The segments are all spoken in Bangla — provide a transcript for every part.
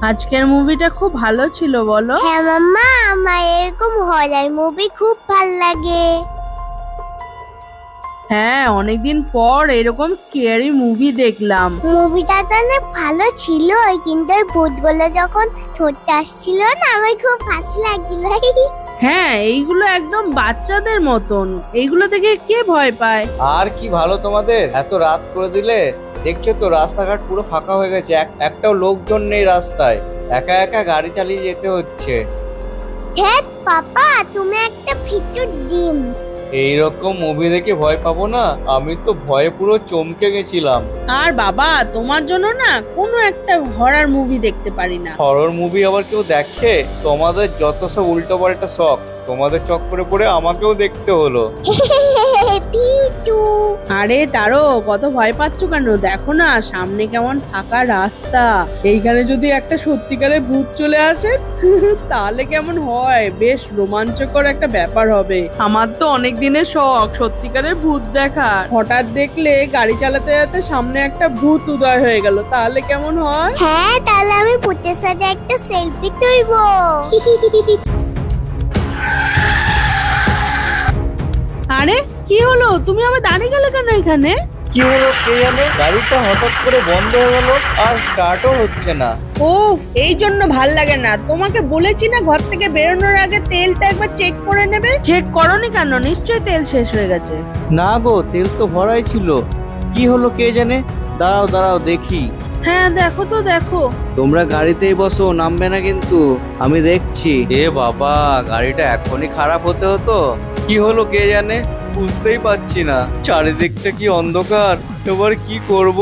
আজকের মুভিটা খুব ভালো ছিল বলো। হ্যাঁ মাম্মা, আমার এরকম হরর মুভি খুব ভালো লাগে। হ্যাঁ, অনেকদিন পর এরকম স্কেয়ারি মুভি দেখলাম। মুভিটা তো অনেক ভালো ছিল, কিন্তু ওই ভূতগুলো যখন ধরতে আসছিল না, আমার খুব হাসি লাগছিল। হ্যাঁ, এইগুলো একদম বাচ্চাদের মতন, এইগুলো দেখে কে ভয় পায়। আর কি ভালো তোমাদের, এত রাত করে দিলে। দেখছো তো রাস্তাঘাট পুরো ফাঁকা হয়ে গেছে, একটাও লোকজন নেই রাস্তায়, একা একা গাড়ি চালিয়ে যেতে হচ্ছে। হ্যাঁ পাপা, তুমি একটা ভিতর ডিম। এইরকম মুভি দেখে ভয় পাবো না? আমি তো ভয়ে পুরো চমকে গেছিলাম। আর বাবা, তোমার জন্য না কোনো একটা হরর মুভি দেখতে পারি না। হরর মুভি আবার কেউ দেখে? তোমাদের যত সব উল্টো পাল্টা শখ, তোমাদের চক্করে পড়ে আমাকেও দেখতে হলো। পিটু। আরে তারো, কত ভয় পাচ্ছ কেন? দেখো না সামনে কেমন ফাঁকা রাস্তা, এইখানে যদি একটা সত্যিকারের ভূত চলে আসে তাহলে কেমন হয়? বেশ রোমাঞ্চকর একটা ব্যাপার হবে। আমার তো অনেক দিনের শখ সত্যিকারের ভূত দেখা। হঠাৎ দেখলে গাড়ি চালাতে চালাতে সামনে একটা ভূত উদয় হয়ে গেল, তাহলে কেমন হয়? হ্যাঁ, তাহলে আমি ভূতের সাথে একটা সেলফি তুলবো। আরে কি হলো, তুমি আবার দাঁড়িয়ে গেলে কেন এখানে? কি হলো কে জানে, গাড়িটা হঠাৎ করে বন্ধ হয়ে গেল আর স্টার্টও হচ্ছে না। ওফ, এই জন্য ভাল লাগে না। তোমাকে বলেছি না ঘর থেকে বেরোনোর আগে তেলটা একবার চেক করে নেবে। চেক করনি কেন? নিশ্চয়ই তেল শেষ হয়ে গেছে। না গো, তেল তো ভরাই ছিল। কি হলো কে জানে, দাঁড়াও দাঁড়াও দেখি। হ্যাঁ দেখো তো, দেখো। তোমরা গাড়িতেই বসো, নামবে না কিন্তু, আমি দেখছি। এ বাবা, গাড়িটা এখনই খারাপ হতে হতো। কি হলো কে জানে, বুঝতেই পারছি না। চারিদিকটা কি অন্ধকার, এবার কি করব?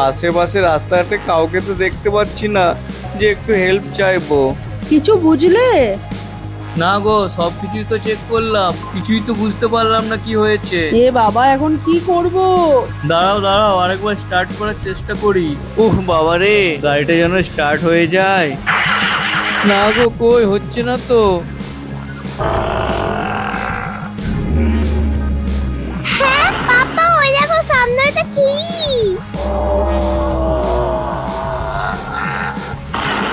আশেপাশে রাস্তাতে কাউকে তো দেখতে পাচ্ছি না যে একটু হেল্প চাইবো। কিছু বুঝলে? না গো, সবকিছুই তো চেক করলাম, কিছুই তো বুঝতে পারলাম না কি হয়েছে। এ বাবা, এখন কি করব? দাঁড়াও দাঁড়াও, আরেকবার স্টার্ট করার চেষ্টা করি। উহ বাবা রে, গাড়িটা যেন স্টার্ট হয়ে যায়। না গো, কই হচ্ছে না তো। হ্যাঁ পাপা, ওই দেখো সামনে একটা কি।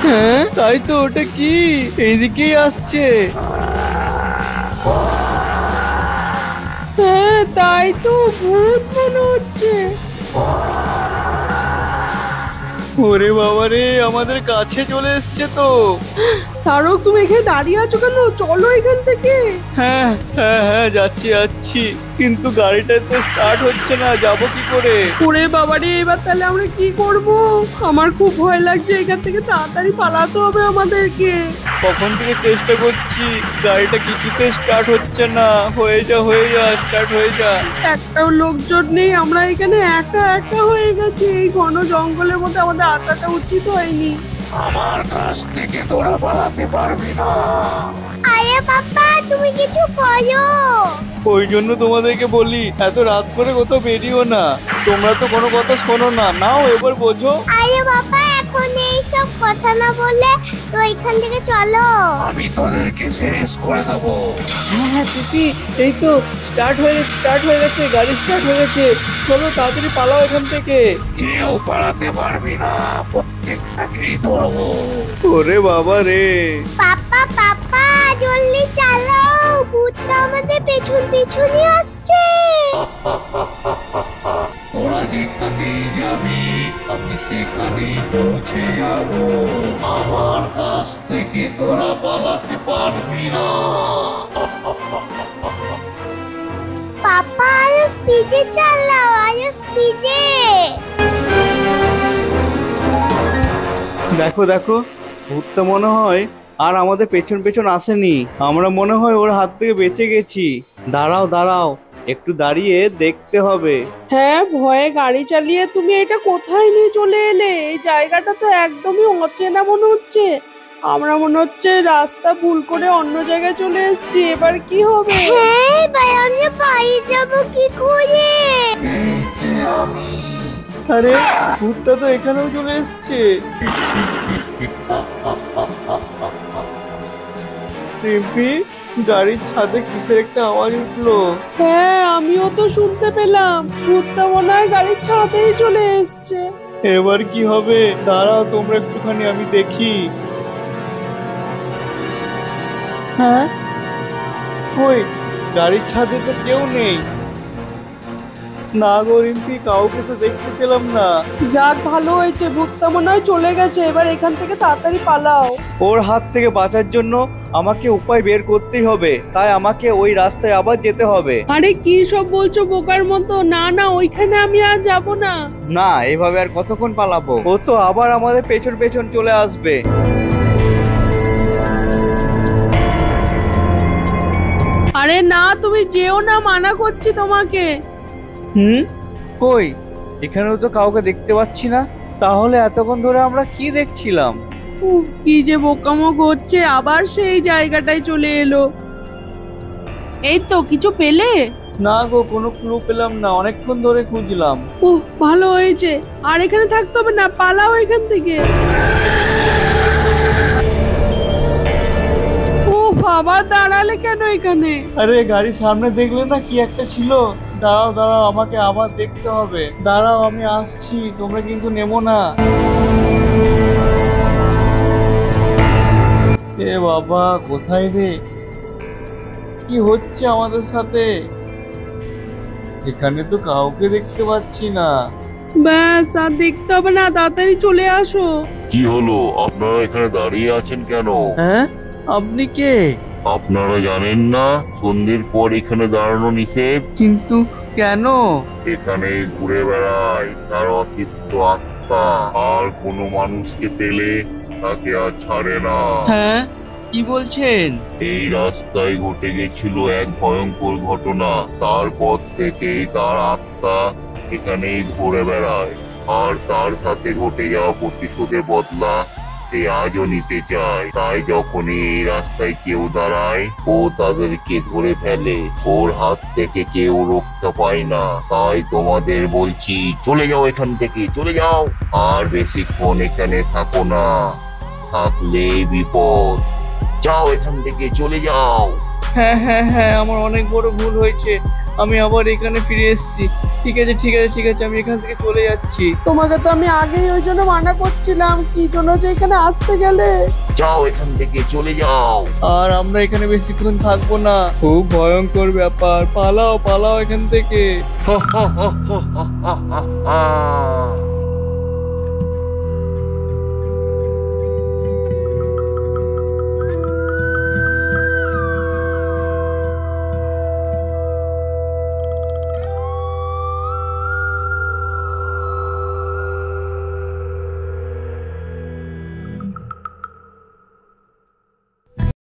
হ্যাঁ তাই তো, ওটা কি এইদিকেই আসছে। হ্যাঁ তাই তো, ভূত মনে হচ্ছে। ওরে বাবা রে, আমাদের কাছে চলে এসছে তো। তারক, তুমি এখানে দাঁড়িয়ে আছো কেন? চলো এখান থেকে। হ্যাঁ হ্যাঁ হ্যাঁ, যাচ্ছি যাচ্ছি, কিন্তু গাড়িটা তো স্টার্ট হচ্ছে না, যাবো কি করে? ওরে বাবা রে, এবার তাহলে আমরা কি করব? আমার খুব ভয় লাগছে, এখান থেকে তাড়াতাড়ি পালাতে হবে আমাদেরকে। কখন থেকে চেষ্টা করছি, গাড়িটা কিছুতে স্টার্ট হচ্ছে না। হয়ে যা হয়ে যা, স্টার্ট হয়ে যা। একটাও লোকজন নেই, আমরা এখানে একা একা হয়ে গেছি। এই ঘন জঙ্গলের মধ্যে আমাদের আসাটা উচিত হয়নি। আরে পাপা, তুমি কিছু করো। ওই জন্য তোমাদেরকে বলি, এত রাত করে কোথাও বেরিও না। তোমরা তো কোনো কথা শোনো না, নাও এবার বোঝো। আরে বাবা, এখন এইসব কথা না বলে তো এখান থেকে চলো। হ্যাঁ হ্যাঁ টুকি, এই তো স্টার্ট হয়ে গেছে, গাড়ি স্টার্ট হয়ে গেছে। চলো তাড়াতাড়ি পালাও এখান থেকে। ওরে বাবা রে। পাপা পাপা, জলদি চালাও, ভূতটা আমাদের পেছন পেছনই আসছে। তোরা যেখানে যাবি আমি সেখানেই পৌঁছে যাব, আমার কাছ থেকে তোরা পালাতে পারবি না। পাপা, আরো স্পিডে চালাও, আরো স্পিডে। দেখো দেখো, ভূতটা মনে হয় আর আমাদের পেছন পেছন আসেনি। আমরা মনে হয় ওর হাত থেকে বেঁচে গেছি। দাঁড়াও দাঁড়াও, একটু দাঁড়িয়ে দেখতে হবে। হ্যাঁ, ভয়ে গাড়ি চালিয়ে তুমি এটা কোথায় নিয়ে চলে এলে? এই জায়গাটা তো একদমই অচেনা মনে হচ্ছে। আমরা মনে হচ্ছে রাস্তা ভুল করে অন্য জায়গায় চলে এসেছি। এবার কি হবে? হ্যাঁ, এবার আমরা পালিয়ে যাবো কি করে? আরে ভূতটা তো এখানেও চলে এসছে। রিম্পি, গাড়ির ছাদে কিসের একটা আওয়াজ উঠলো। হ্যাঁ, আমিও তো শুনতে পেলাম। ভূতটা মনে হয় গাড়ির ছাদেই চলে এসছে। এবার কি হবে? দাঁড়াও তোমরা একটুখানি, আমি দেখি। হ্যাঁ, ওই গাড়ির ছাদে তো কেউ নেই। না গো রিম্পি, কাউকে তো দেখতে পেলাম না। যাক ভালো হয়েছে, ভূতটা মনে হয় চলে গেছে। এবার এখান থেকে তাড়াতাড়ি পালাও। ওর হাত থেকে বাঁচার জন্য আমাকে উপায় বের করতেই হবে, তাই আমাকে ওই রাস্তায় আবার যেতে হবে। আরে কি সব বলছো বোকার মতো? না না, ওইখানে আমি আর যাব না। না, এভাবে আর কতক্ষণ পালাবো? ও তো আবার আমাদের পেছন পেছন চলে আসবে। আরে না, তুমি যেও না, মানা করছি তোমাকে। কই, এখানেও তো কাউকে দেখতে পাচ্ছি না। তাহলে এতক্ষণ ধরে আমরা কি দেখছিলাম? উফ, কি যে বোকামো করছে, আবার সেই জায়গাটায় চলে এলো। এই তো, কিছু পেলে? না গো, কোনো ক্লু পেলাম না, অনেকক্ষণ ধরে খুঁজলাম। উহ, ভালো হয়েছে। আর এখানে থাকতে হবে না, পালাও এখান থেকে। উফ, আবার দাঁড়ালে কেন এখানে? আরে গাড়ির সামনে দেখলে না কি একটা ছিল? দাঁড়াও দাঁড়াও, আমাকে আবার দেখতে হবে। দাঁড়াও, আমি আসছি, তোমরা কিন্তু নেমো না। এ বাবা, কোথায় রে? কি হচ্ছে আমাদের সাথে? এখানে তো কাউকে দেখতে পাচ্ছি না। ব্যাস, আর দেখতে হবে না, তাড়াতাড়ি চলে আসো। কি হলো, আপনারা এখানে দাঁড়িয়ে আছেন কেন? হ্যাঁ, আপনি কে? আপনারা জানেন না সন্ধ্যের পর এখানে দাঁড়ানো নিষেধ? কিন্তু কেন? এখানে ঘুরে বেড়ায় তার অতৃপ্ত আত্মা, আর কোনো মানুষকে পেলে তাকে আর ছাড়ে না। হ্যাঁ, কি বলছেন? এই রাস্তায় ঘটে গেছিল এক ভয়ঙ্কর ঘটনা। তারপর থেকেই তার আত্মা এখানেই ঘুরে বেড়ায়, আর তার সাথে ঘটে যাওয়া প্রতিশোধের বদলা সে আজও নিতে চায়। তাই যখনই এই রাস্তায় কেউ দাঁড়ায়, ও তাদেরকে ধরে ফেলে। ওর হাত থেকে কেউ রক্ষা পায় না। তাই তোমাদের বলছি, চলে যাও এখান থেকে, চলে যাও। আর বেশিক্ষণ এখানে থাকো না, থাকলেই বিপদ। যাও এখান থেকে, চলে যাও। হ্যাঁ হ্যাঁ হ্যাঁ, আমার অনেক বড় ভুল হয়েছে, আমি আবার এখানে ফিরে এসেছি। ঠিক আছে ঠিক আছে ঠিক আছে, আমি এখান থেকে চলে যাচ্ছি। তোমাকে তো আমি আগেই ওই জন্য মানা করছিলাম, কি জন্য যে এখানে আসতে গেলে। যাও এখান থেকে, চলে যাও। আর আমরা এখানে বেশিক্ষণ থাকবো না, খুব ভয়ঙ্কর ব্যাপার। পালাও পালাও এখান থেকে।